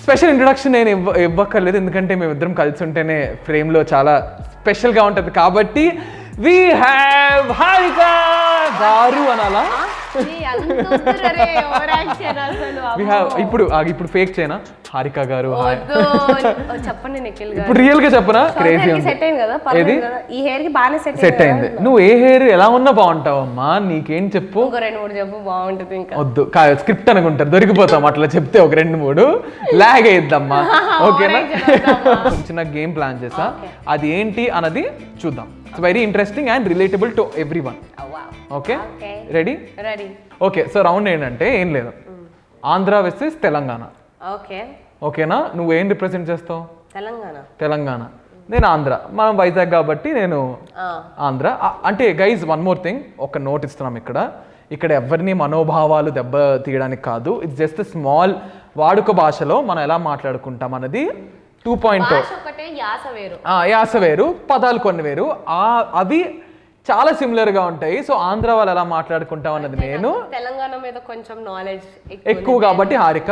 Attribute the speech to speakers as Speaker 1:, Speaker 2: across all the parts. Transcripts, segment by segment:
Speaker 1: Special introduction నేను ఇవ్వక్కర్లేదు, ఎందుకంటే మేమిద్దరం కలిసి ఉంటేనే ఫ్రేమ్లో చాలా స్పెషల్గా ఉంటుంది కాబట్టి వి హ్యావ్ హారిక గారు అనాలా. ఇప్పుడు ఫేక్ చేయనా హారిక గారు
Speaker 2: చెప్పండి నిఖిల్ గారు.
Speaker 1: ఇప్పుడు రియల్ గా చెప్పనా? క్రేజీ
Speaker 2: సెట్ అయింది కదా, ఈ హెయిర్ కి బాగానే
Speaker 1: సెట్ అయింది. నువ్వు ఏ హెయిర్ ఎలా ఉన్నా బాగుంటావు అమ్మా, నీకేం చెప్పు.
Speaker 2: ఒక 2-3 చెప్పు బాగుంటుంది. ఇంకా
Speaker 1: వద్దు, స్క్రిప్ట్ అనుకుంటారు, దొరికిపోతాం అట్లా చెప్తే. ఒక 2-3 లాగ్ అయ్యిద్దమ్మా, ఓకేనా? చిన్న గేమ్ ప్లాన్ చేసా, అది ఏంటి అన్నది చూద్దాం. It's very interesting and relatable to everyone. Okay, ready?
Speaker 2: Ready.
Speaker 1: Okay, so round ఏంటంటే ఏం లేదు, ఆంధ్ర వర్సెస్ తెలంగాణ.
Speaker 2: ఓకే,
Speaker 1: ఓకేనా? నువ్వు ఏం రిప్రజెంట్ చేస్తావు?
Speaker 2: తెలంగాణ.
Speaker 1: నేను ఆంధ్ర, మనం వైజాగ్ కాబట్టి నేను ఆంధ్ర. అంటే గైజ్ వన్ మోర్ థింగ్, ఒక నోట్ ఇస్తున్నాం ఇక్కడ ఎవరిని మనోభావాలు దెబ్బ తీయడానికి కాదు. ఇట్స్ జస్ట్ స్మాల్ వాడుక భాషలో మనం ఎలా మాట్లాడుకుంటాం అన్నది 2.0. యాస వేరు, పదాలు కొన్ని వేరు, అవి చాలా సిమిలర్ గా ఉంటాయి. సో ఆంధ్ర వాళ్ళు ఎలా మాట్లాడుకుంటాం అన్నది నేను,
Speaker 2: తెలంగాణ మీద కొంచెం నాలెడ్జ్
Speaker 1: ఎక్కువ కాబట్టి హారిక.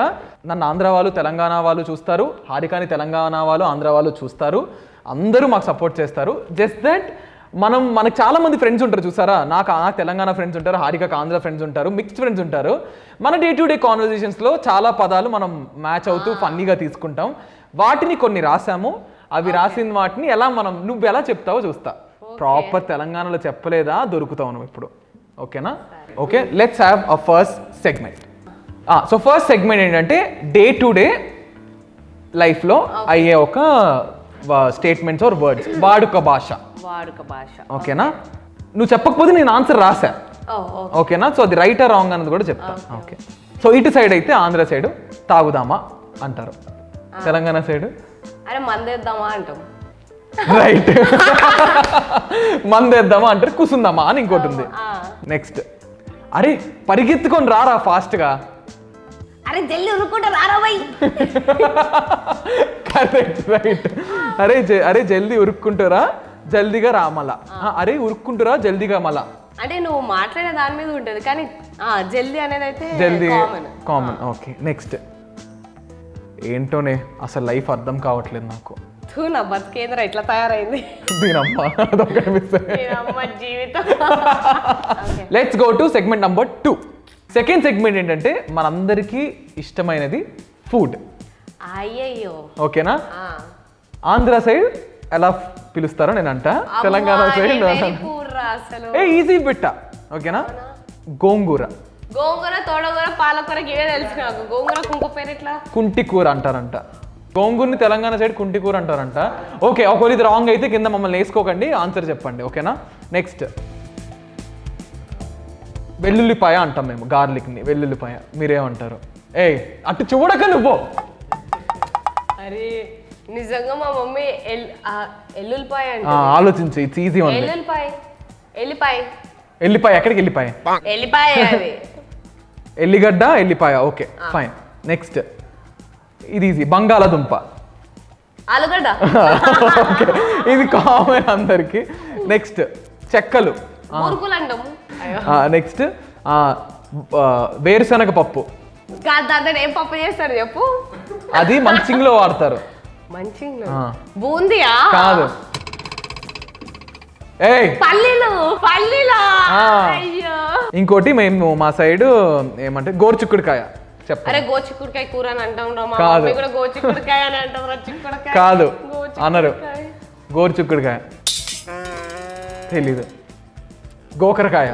Speaker 1: నన్ను ఆంధ్ర వాళ్ళు తెలంగాణ వాళ్ళు చూస్తారు, హారికని తెలంగాణ వాళ్ళు ఆంధ్ర వాళ్ళు చూస్తారు, అందరూ మాకు సపోర్ట్ చేస్తారు. జస్ట్ దట్ మనకు చాలా మంది ఫ్రెండ్స్ ఉంటారు చూసారా, నాకు తెలంగాణ ఫ్రెండ్స్ ఉంటారు, హారికకు ఆంధ్ర ఫ్రెండ్స్ ఉంటారు, మిక్స్డ్ ఫ్రెండ్స్ ఉంటారు. మన డే టు డే కాన్వర్జేషన్స్లో చాలా పదాలు మనం మ్యాచ్ అవుతూ ఫన్నీగా తీసుకుంటాం. వాటిని కొన్ని రాసాము, అవి రాసిన వాటిని నువ్వు ఎలా చెప్తావో చూస్తా. ప్రాపర్ తెలంగాణలో చెప్పలేదా దొరుకుతావు నువ్వు ఇప్పుడు, ఓకేనా? Okay, let's have a first segment. So first segment ఏంటంటే డే టు డే లైఫ్లో అయ్యే ఒక స్టేట్మెంట్స్ ఆర్ వర్డ్స్, వాడుక భాష. ఓకేనా? నువ్వు చెప్పకపోతే నేను ఆన్సర్ రాసా, ఓకేనా? సో అది రైట్ ఆర్ రాంగ్ అన్నది కూడా చెప్తా. ఓకే, సో ఇటు సైడ్ అయితే ఆంధ్ర సైడ్ తాగుదామా అంటారు, తెలంగాణ సైడ్
Speaker 2: అరే మందేద్దామా అంటాం.
Speaker 1: రైట్, మందేద్దామా అంటారు, కూసుందామా అని ఇంకోటి ఉంది. నెక్స్ట్, అరే పరిగెత్తుకొని రారా ఫాస్ట్ గా,
Speaker 2: అరే జల్దీ ఉరుక్కుంటా రారా బై.
Speaker 1: Correct, right. అరే జల్దీ ఉరుక్కుంటారా, జల్దీగా రా మళ్ళా. అరే ఉరుక్కుంటారా, జల్దీగా మళ్ళా.
Speaker 2: అంటే నువ్వు మాట్లాడే దాని మీద ఉంటుంది, కానీ జల్దీ అనేది అయితే
Speaker 1: జల్దీ కామన్. ఓకే, నెక్స్ట్ ఏంటోనే అసలు లైఫ్ అర్థం కావట్లేదు నాకు.
Speaker 2: నా బతికేంద్ర ఇట్లా తయారైంది జీవితం.
Speaker 1: Let's go to segment number 2. Second segment ఏంటంటే మనందరికీ ఇష్టమైనది ఫుడ్.
Speaker 2: అయ్యయ్యో,
Speaker 1: ఓకేనా? ఆంధ్ర సైడ్ ఎలా పిలుస్తారో నేను అంట, తెలంగాణ సైడ్ ఈజీ బిట్ట, ఓకేనా? గోంగూర,
Speaker 2: తోడగూర, పాలకూర ఇవే తెలుసు నాకు. గోంగూర కుంకు పేరు ఎట్లా?
Speaker 1: కుంటి కూర అంటారంట. గోంగూరని తెలంగాణ సైడ్ కుంటి కూర అంటారంట. ఓకే, ఒకవేళ ఇది రాంగ్ అయితే కింద మమ్మల్ని వేసుకోకండి, ఆన్సర్ చెప్పండి, ఓకేనా? నెక్స్ట్, వెల్లుల్లిపాయ అంటాం మేము, గార్లిక్ని వెల్లుల్లిపాయ. మీరేమంటారు? అటు చూడక నువ్వు.
Speaker 2: అరే నిజంగా మా మమ్మీ ఎల్లుల్లిపాయ అంటే
Speaker 1: ఆలోచించు, ఇట్స్ ఈజీ ఉంది. ఎల్లిపాయ ఎక్కడికి? ఎల్లిపాయ ఎల్లిగడ్డ, ఎల్లిపాయ. Okay fine. నెక్స్ట్, ఇది ఈజీ, బంగాళదుంప,
Speaker 2: ఆలుగడ్డ.
Speaker 1: ఓకే, ఇది కామన్ అందరికి. నెక్స్ట్, చెక్కలు. నెక్స్ట్, వేరుశనగ పప్పు.
Speaker 2: ఏం పప్పు చేస్తారు చెప్పు?
Speaker 1: అది మంచింగ్ లో వాడతారు.
Speaker 2: బూందియా?
Speaker 1: కాదు, ఇంకోటి మేము మా సైడ్ ఏమంటే గోరుచిక్కుడుకాయ.
Speaker 2: అరే గోచిక్కుడుకాయ కూర అని అంటాం.
Speaker 1: కాదు అన్నారు, గోరుచిక్కుడుకాయ తెలీదు. గోకరకాయ.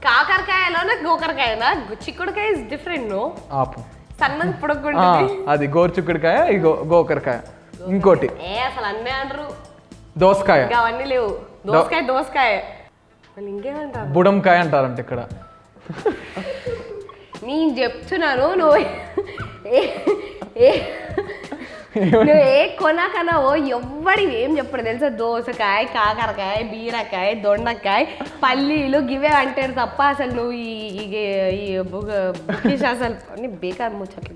Speaker 2: కాకరకాయలోనే గోకరకాయనా? చిక్కుడుకాయ ఇస్ డిఫరెంట్. నో,
Speaker 1: ఆపు.
Speaker 2: సన్నగా పొడగొంటుంది.
Speaker 1: అది గోరుచిక్కుడుకాయ, ఇది గోకరకాయ. ఇంకోటి
Speaker 2: అసలు అన్నీ అంటారు.
Speaker 1: దోసకాయ.
Speaker 2: అవన్నీ లేవు. దోసకాయ ఇంకేమంటారు?
Speaker 1: బుడంకాయ అంటారంట ఇక్కడ.
Speaker 2: నేను చెప్తున్నాను, నువ్వు ఏ కొనకనవో ఎవ్వడి ఏం చెప్పడు తెలుసా? దోసకాయ, కాకరకాయ, బీరకాయ, దొండకాయ, పల్లీలు గివే అంటారు తప్ప అసలు నువ్వు ఈ అసలు బేకార్ ముచ్చట్లు.